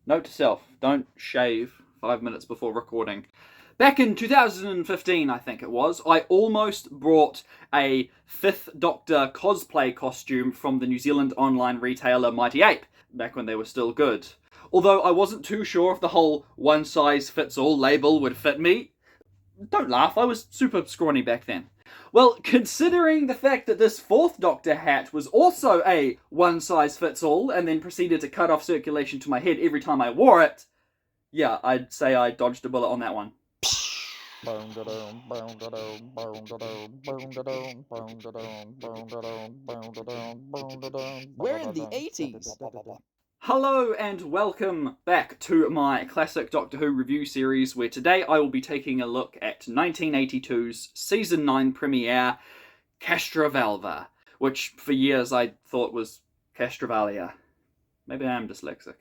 Note to self, don't shave 5 minutes before recording. Back in 2015, I think it was, I almost brought a 5th Doctor cosplay costume from the New Zealand online retailer Mighty Ape, back when they were still good. Although I wasn't too sure if the whole one-size-fits-all label would fit me. Don't laugh, I was super scrawny back then. Well, considering the fact that this 4th Doctor hat was also a one-size-fits-all and then proceeded to cut off circulation to my head every time I wore it, yeah, I'd say I dodged a bullet on that one. We're in the 80s. Hello and welcome back to my classic Doctor Who review series, where today I will be taking a look at 1982's Season 9 premiere, Castrovalva, which for years I thought was Castrovalva. Maybe I am dyslexic.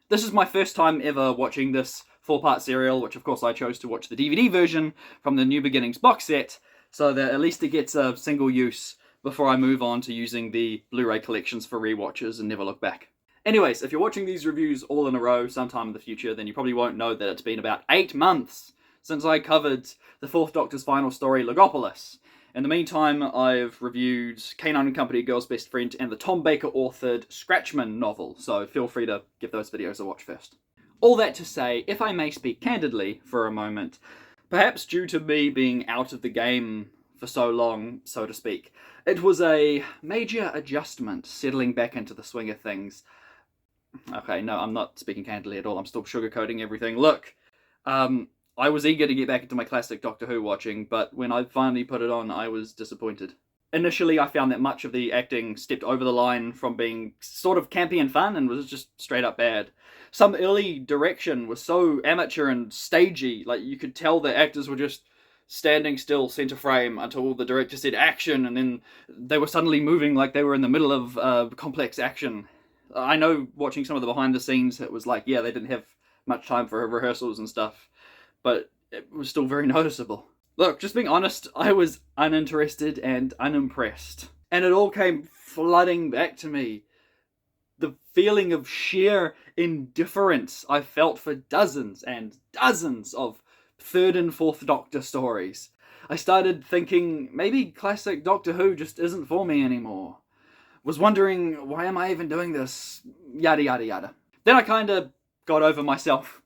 This is my first time ever watching this 4-part serial, which of course I chose to watch the DVD version from the New Beginnings box set, so that at least it gets a single use before I move on to using the Blu-ray collections for rewatches and never look back. Anyways, if you're watching these reviews all in a row sometime in the future, then you probably won't know that it's been about 8 months since I covered the 4th Doctor's final story, Logopolis. In the meantime, I've reviewed K9 & Company, Girl's Best Friend, and the Tom Baker authored Scratchman novel, so feel free to give those videos a watch first. All that to say, if I may speak candidly for a moment, perhaps due to me being out of the game for so long, so to speak, it was a major adjustment settling back into the swing of things. Okay, no, I'm not speaking candidly at all. I'm still sugarcoating everything. Look, I was eager to get back into my classic Doctor Who watching, but when I finally put it on, I was disappointed. Initially, I found that much of the acting stepped over the line from being sort of campy and fun and was just straight up bad. Some early direction was so amateur and stagey, like you could tell the actors were just standing still center frame until the director said action, and then they were suddenly moving like they were in the middle of complex action. I know watching some of the behind the scenes, it was like, yeah, they didn't have much time for rehearsals and stuff, but it was still very noticeable. Look, just being honest, I was uninterested and unimpressed. And it all came flooding back to me. The feeling of sheer indifference I felt for dozens and dozens of 3rd and 4th Doctor stories. I started thinking, maybe classic Doctor Who just isn't for me anymore. Was wondering, why am I even doing this? Yada yada yada. Then I kinda got over myself.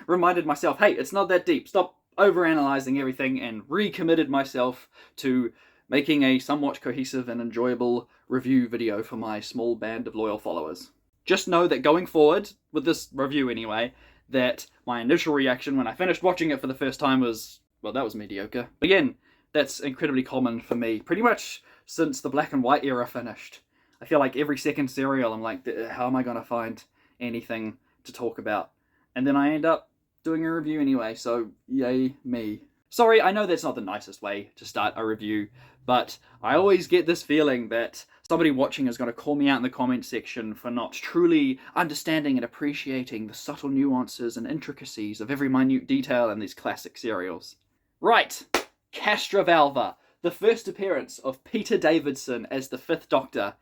Reminded myself, hey, it's not that deep. Stop overanalyzing everything, and recommitted myself to making a somewhat cohesive and enjoyable review video for my small band of loyal followers. Just know that going forward, with this review anyway, that my initial reaction when I finished watching it for the first time was, well, that was mediocre. Again, that's incredibly common for me, pretty much since the black and white era finished. I feel like every second serial, I'm like, how am I going to find anything to talk about? And then I end up doing a review anyway, so yay me. Sorry, I know that's not the nicest way to start a review, but I always get this feeling that somebody watching is going to call me out in the comment section for not truly understanding and appreciating the subtle nuances and intricacies of every minute detail in these classic serials. Right, Castrovalva, the first appearance of Peter Davison as the 5th Doctor.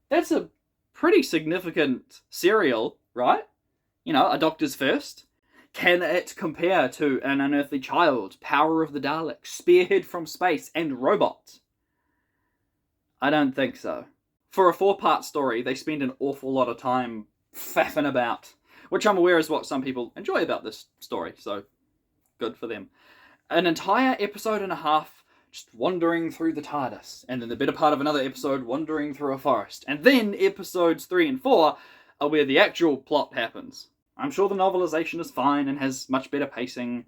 That's a pretty significant serial, right? You know, a Doctor's first. Can it compare to An Unearthly Child, Power of the Daleks, Spearhead from Space, and Robot? I don't think so. For a 4-part story, they spend an awful lot of time faffing about, which I'm aware is what some people enjoy about this story, so good for them. An entire episode and a half just wandering through the TARDIS, and then the better part of another episode wandering through a forest, and then episodes 3 and 4 are where the actual plot happens. I'm sure the novelization is fine and has much better pacing,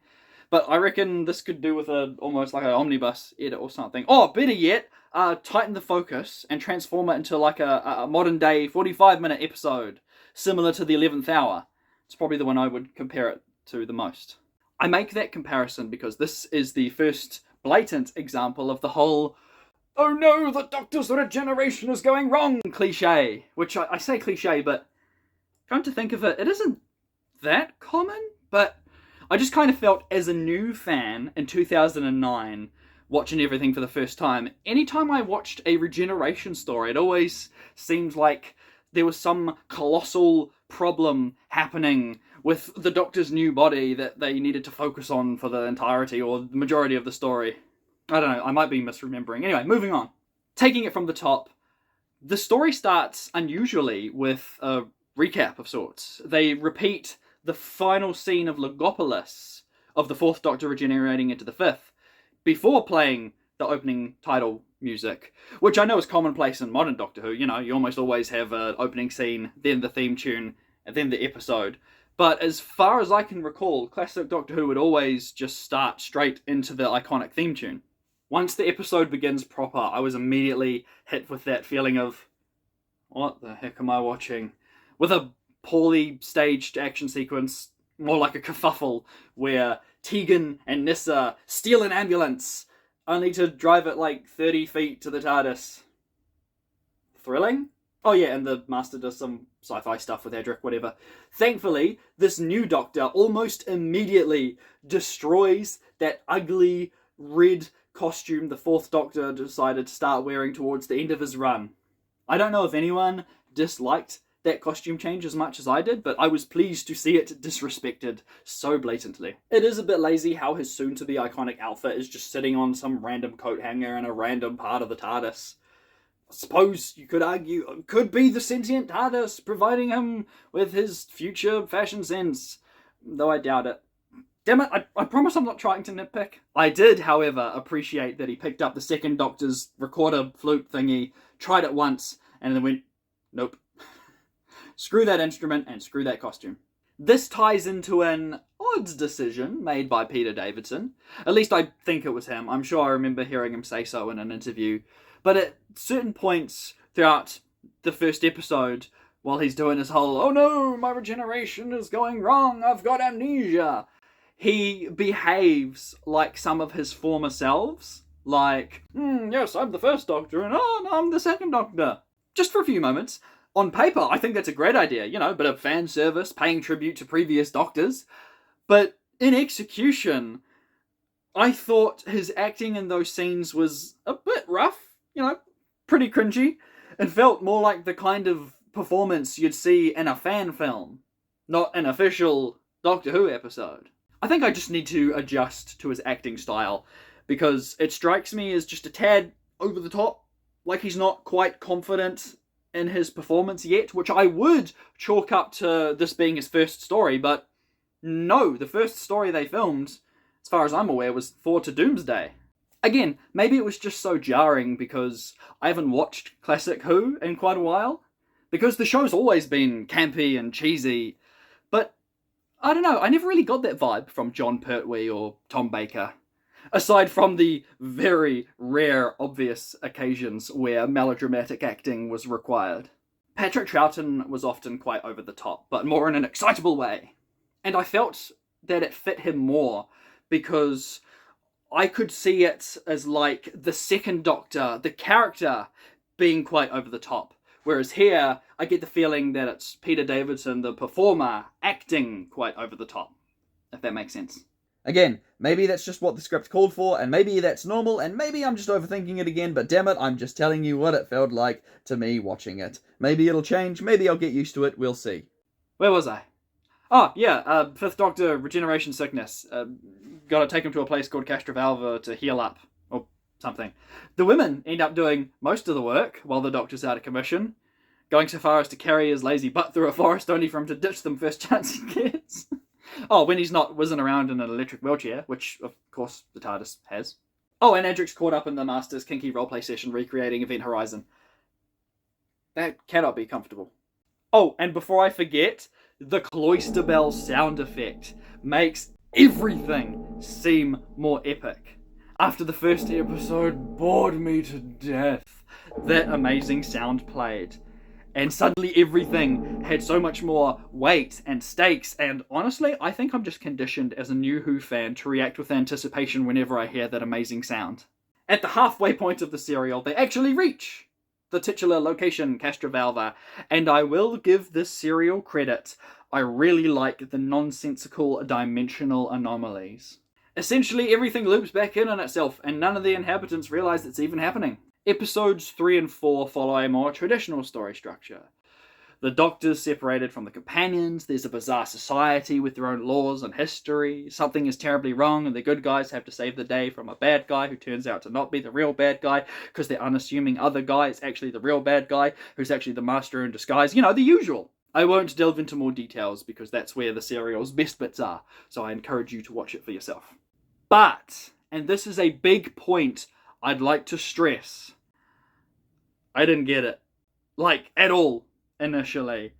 but I reckon this could do with almost like an omnibus edit or something. Or, better yet, tighten the focus and transform it into like a modern day 45-minute episode, similar to the 11th Hour. It's probably the one I would compare it to the most. I make that comparison because this is the first blatant example of the whole, oh no, the Doctor's regeneration is going wrong cliche, which I say cliche, but come to think of it, it isn't that common, but I just kind of felt as a new fan in 2009, watching everything for the first time, anytime I watched a regeneration story, it always seemed like there was some colossal problem happening with the Doctor's new body that they needed to focus on for the entirety or the majority of the story. I don't know, I might be misremembering. Anyway, moving on. Taking it from the top, the story starts unusually with a recap of sorts. They repeat the final scene of Logopolis, of the Fourth Doctor regenerating into the Fifth, before playing the opening title music, which I know is commonplace in modern Doctor Who. You know, you almost always have an opening scene, then the theme tune, and then the episode. But as far as I can recall, classic Doctor Who would always just start straight into the iconic theme tune. Once the episode begins proper, I was immediately hit with that feeling of, what the heck am I watching? With a poorly staged action sequence, more like a kerfuffle, where Tegan and Nyssa steal an ambulance, only to drive it like 30 feet to the TARDIS. Thrilling? Oh yeah, and the Master does some sci-fi stuff with Edric, whatever. Thankfully, this new Doctor almost immediately destroys that ugly red costume the Fourth Doctor decided to start wearing towards the end of his run. I don't know if anyone disliked that costume change as much as I did, but I was pleased to see it disrespected so blatantly. It is a bit lazy how his soon-to-be iconic outfit is just sitting on some random coat hanger in a random part of the TARDIS. I suppose you could argue it could be the sentient TARDIS providing him with his future fashion sense, though I doubt it. Damn it, I promise I'm not trying to nitpick. I did, however, appreciate that he picked up the second Doctor's recorder flute thingy, tried it once, and then went, nope. Screw that instrument and screw that costume. This ties into an odd decision made by Peter Davison. At least I think it was him. I'm sure I remember hearing him say so in an interview. But at certain points throughout the first episode, while he's doing his whole, oh no, my regeneration is going wrong, I've got amnesia, he behaves like some of his former selves. Like, yes, I'm the first Doctor, and oh, no, I'm the second Doctor. Just for a few moments. On paper, I think that's a great idea, you know, a bit of fan service, paying tribute to previous Doctors. But in execution, I thought his acting in those scenes was a bit rough, you know, pretty cringy. It felt more like the kind of performance you'd see in a fan film, not an official Doctor Who episode. I think I just need to adjust to his acting style, because it strikes me as just a tad over the top, like he's not quite confident in his performance yet, which I would chalk up to this being his first story, but no, the first story they filmed, as far as I'm aware, was Four to Doomsday. Again, maybe it was just so jarring because I haven't watched classic Who in quite a while, because the show's always been campy and cheesy, but I don't know, I never really got that vibe from Jon Pertwee or Tom Baker. Aside from the very rare, obvious occasions where melodramatic acting was required. Patrick Troughton was often quite over the top, but more in an excitable way. And I felt that it fit him more, because I could see it as like the second Doctor, the character, being quite over the top. Whereas here, I get the feeling that it's Peter Davison, the performer, acting quite over the top. If that makes sense. Again, maybe that's just what the script called for, and maybe that's normal, and maybe I'm just overthinking it again, but damn it, I'm just telling you what it felt like to me watching it. Maybe it'll change, maybe I'll get used to it, we'll see. Where was I? Oh, yeah, Fifth Doctor, regeneration sickness. Gotta take him to a place called Castrovalva to heal up, or something. The women end up doing most of the work while the Doctor's out of commission, going so far as to carry his lazy butt through a forest only for him to ditch them first chance he gets. Oh, when he's not whizzing around in an electric wheelchair, which, of course, the TARDIS has. Oh, and Edric's caught up in the Master's kinky roleplay session recreating Event Horizon. That cannot be comfortable. Oh, and before I forget, the cloister bell sound effect makes everything seem more epic. After the first episode bored me to death, that amazing sound played. And suddenly everything had so much more weight and stakes, and honestly, I think I'm just conditioned as a new Who fan to react with anticipation whenever I hear that amazing sound. At the halfway point of the serial, they actually reach the titular location, Castrovalva, and I will give this serial credit. I really like the nonsensical dimensional anomalies. Essentially, everything loops back in on itself, and none of the inhabitants realise it's even happening. Episodes 3 and 4 follow a more traditional story structure. The Doctor's separated from the companions, there's a bizarre society with their own laws and history, something is terribly wrong and the good guys have to save the day from a bad guy who turns out to not be the real bad guy because their unassuming other guy is actually the real bad guy who's actually the master in disguise. You know, the usual. I won't delve into more details because that's where the serial's best bits are, so I encourage you to watch it for yourself. But, and this is a big point I'd like to stress, I didn't get it. Like, at all. Initially.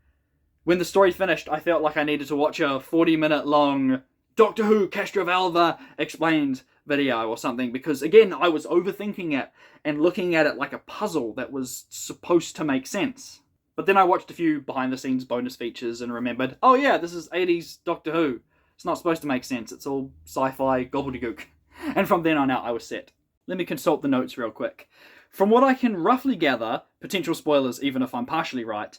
When the story finished, I felt like I needed to watch a 40-minute long Doctor Who Castrovalva explained video or something, because again, I was overthinking it and looking at it like a puzzle that was supposed to make sense. But then I watched a few behind-the-scenes bonus features and remembered, oh yeah, this is 80s Doctor Who. It's not supposed to make sense, it's all sci-fi gobbledygook. And from then on out, I was set. Let me consult the notes real quick. From what I can roughly gather, potential spoilers even if I'm partially right,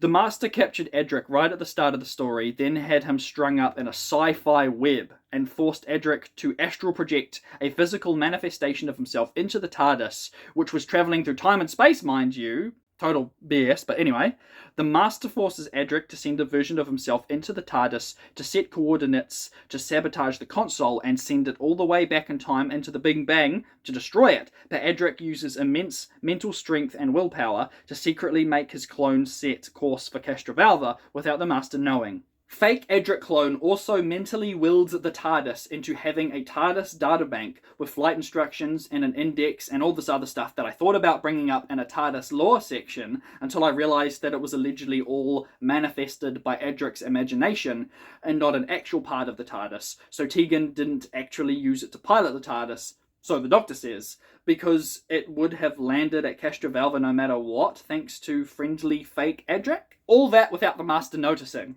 the Master captured Adric right at the start of the story, then had him strung up in a sci-fi web, and forced Adric to astral project a physical manifestation of himself into the TARDIS, which was travelling through time and space, mind you. Total BS, but anyway. The Master forces Adric to send a version of himself into the TARDIS to set coordinates to sabotage the console and send it all the way back in time into the Big Bang to destroy it. But Adric uses immense mental strength and willpower to secretly make his clone set course for Castrovalva without the Master knowing. Fake Adric clone also mentally willed the TARDIS into having a TARDIS databank with flight instructions and an index and all this other stuff that I thought about bringing up in a TARDIS lore section until I realised that it was allegedly all manifested by Adric's imagination and not an actual part of the TARDIS, so Tegan didn't actually use it to pilot the TARDIS, so the Doctor says, because it would have landed at Castrovalva no matter what, thanks to friendly fake Adric. All that without the Master noticing.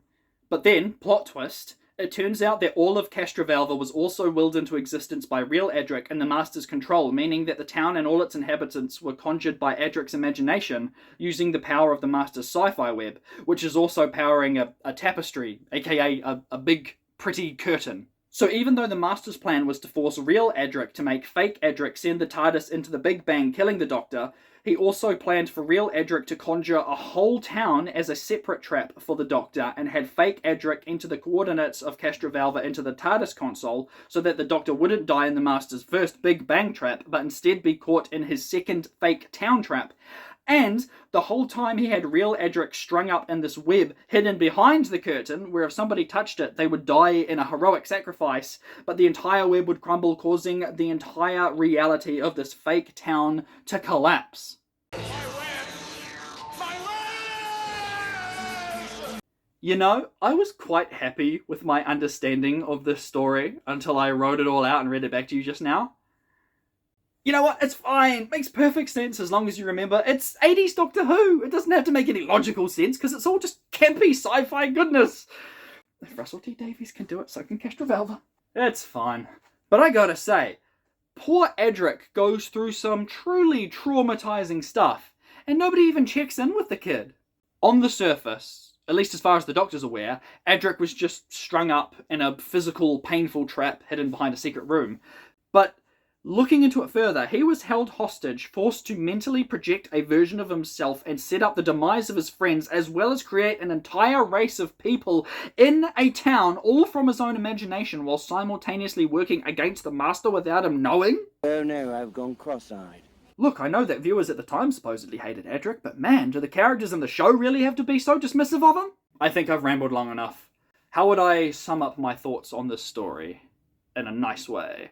But then, plot twist, it turns out that all of Castrovalva was also willed into existence by real Adric in the Master's control, meaning that the town and all its inhabitants were conjured by Adric's imagination, using the power of the Master's sci-fi web, which is also powering a tapestry, aka a big, pretty curtain. So even though the Master's plan was to force real Adric to make fake Adric send the TARDIS into the Big Bang, killing the Doctor, he also planned for real Adric to conjure a whole town as a separate trap for the Doctor and had fake Adric enter the coordinates of Castrovalva into the TARDIS console so that the Doctor wouldn't die in the Master's first Big Bang trap but instead be caught in his second fake town trap. And the whole time he had real Adric strung up in this web hidden behind the curtain, where if somebody touched it, they would die in a heroic sacrifice, but the entire web would crumble, causing the entire reality of this fake town to collapse. You know, I was quite happy with my understanding of this story until I wrote it all out and read it back to you just now. You know what? It's fine. Makes perfect sense as long as you remember it's 80s Doctor Who. It doesn't have to make any logical sense because it's all just campy sci-fi goodness. If Russell T Davies can do it, so can Castrovalva. It's fine. But I gotta say, poor Adric goes through some truly traumatizing stuff, and nobody even checks in with the kid. On the surface, at least as far as the Doctor's aware, Adric was just strung up in a physical, painful trap hidden behind a secret room. But looking into it further, he was held hostage, forced to mentally project a version of himself and set up the demise of his friends, as well as create an entire race of people in a town, all from his own imagination, while simultaneously working against the Master without him knowing? Oh no, I've gone cross-eyed. Look, I know that viewers at the time supposedly hated Adric, but man, do the characters in the show really have to be so dismissive of him? I think I've rambled long enough. How would I sum up my thoughts on this story in a nice way?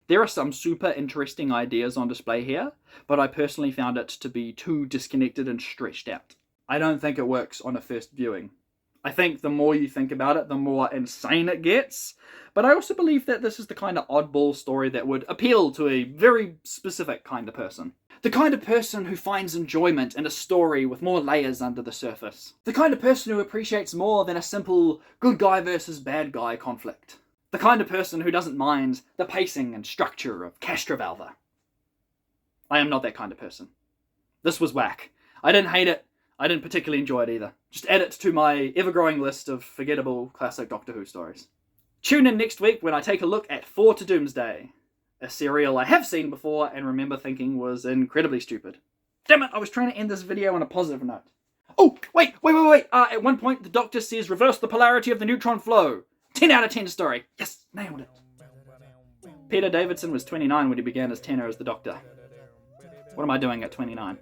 There are some super interesting ideas on display here, but I personally found it to be too disconnected and stretched out. I don't think it works on a first viewing. I think the more you think about it, the more insane it gets, but I also believe that this is the kind of oddball story that would appeal to a very specific kind of person. The kind of person who finds enjoyment in a story with more layers under the surface. The kind of person who appreciates more than a simple good guy versus bad guy conflict. The kind of person who doesn't mind the pacing and structure of Castrovalva. I am not that kind of person. This was whack. I didn't hate it. I didn't particularly enjoy it either. Just add it to my ever-growing list of forgettable classic Doctor Who stories. Tune in next week when I take a look at 4 to Doomsday, a serial I have seen before and remember thinking was incredibly stupid. Damn it, I was trying to end this video on a positive note. Oh, wait. At one point, the Doctor says, reverse the polarity of the neutron flow. 10 out of 10 story. Yes, nailed it. Peter Davison was 29 when he began his tenure as the Doctor. What am I doing at 29?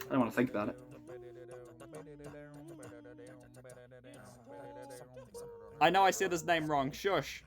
I don't want to think about it. I know I said his name wrong. Shush.